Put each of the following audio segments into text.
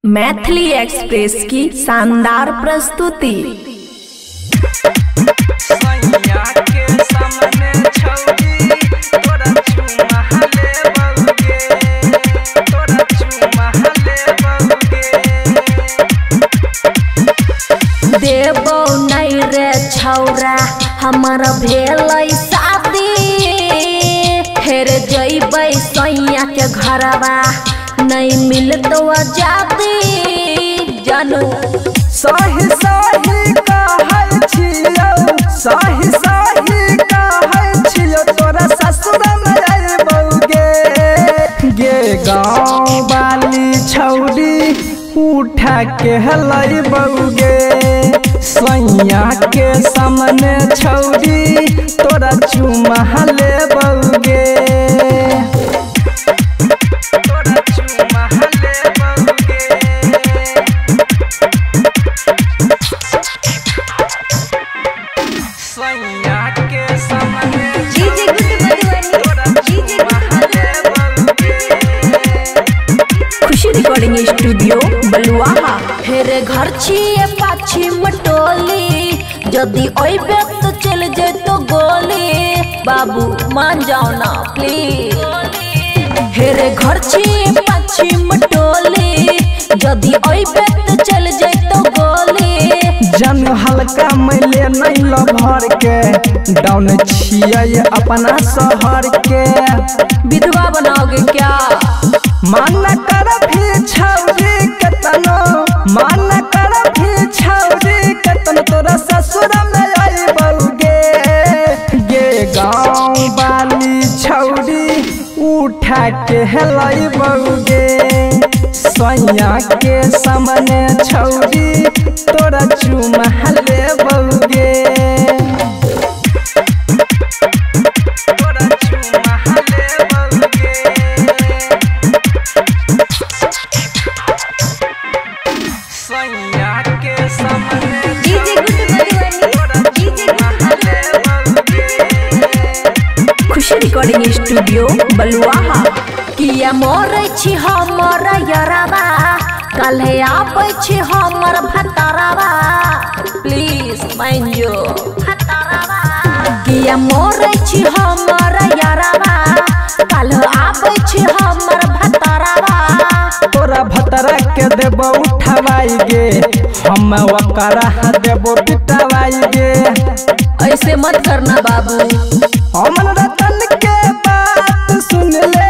Maithili express की शानदार प्रस्तुति। देबो नहीं रे छौरा हमर भेलै शादी, हेर जइबै सैया के घरवा नहीं मिलतो आजादी। जानू सही सही कहै छियौ, सही सही कहै छियौ, तोरा ससुर में अइबौगे गे गाँव वाली छौरी उठा के लइबौगे। सैया के सामने छौरी तोरा चुमा लेबौगे। खुशी रिकॉर्डिंग स्टूडियो बलुआहा। फिर घर छिए पाछी मटोली, जदि ओइबे तो चल जैतो गोली। बाबू मान जाओ ना प्लीज। फिर घर छिए पाछी मटोली, जदि ओइबे तो चल जैतो गोली। जन हल्का मैले नहीं लभर के, डाउन छिए अपना शहर के। विधवा बनाओगे क्या? माना कर भी छौरी कतनो, माना कर भी छौरी कतनो, तोरा ससुर में अइबौगे गे गाँव वाली छौरी उठा के लइबौगे। सैया के सामने छौरी तोरा चुमा लेबौगे। खुशी रिकॉर्डिंग स्टूडियो बलुआहा। किया मोरे छी हमर यरावा, कल्हे आबै छी हमर भतारावा। प्लीज मान जो भतारावा। किया मोरे छी हमर यरावा, कल्हे आबै छी हमर भतारावा। तोरा भतरा के देबो उठवाई गे, हम ओकरा देबो पिटवाई गे। ऐसे मत करना बाबू। अमन रतन के बात सुन ले,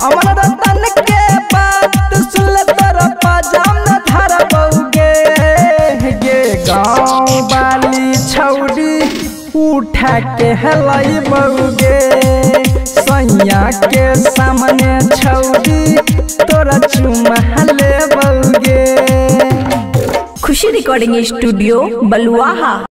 अमन रतन के बात सुन ले, तोरा पाजाम न धरबौगे गे गाँव वाली छौरी उठा के लइबौगे। सैया के सामने छौरी तोरा चुमा लेबौगे। खुशी रिकॉर्डिंग स्टूडियो बलुआहा।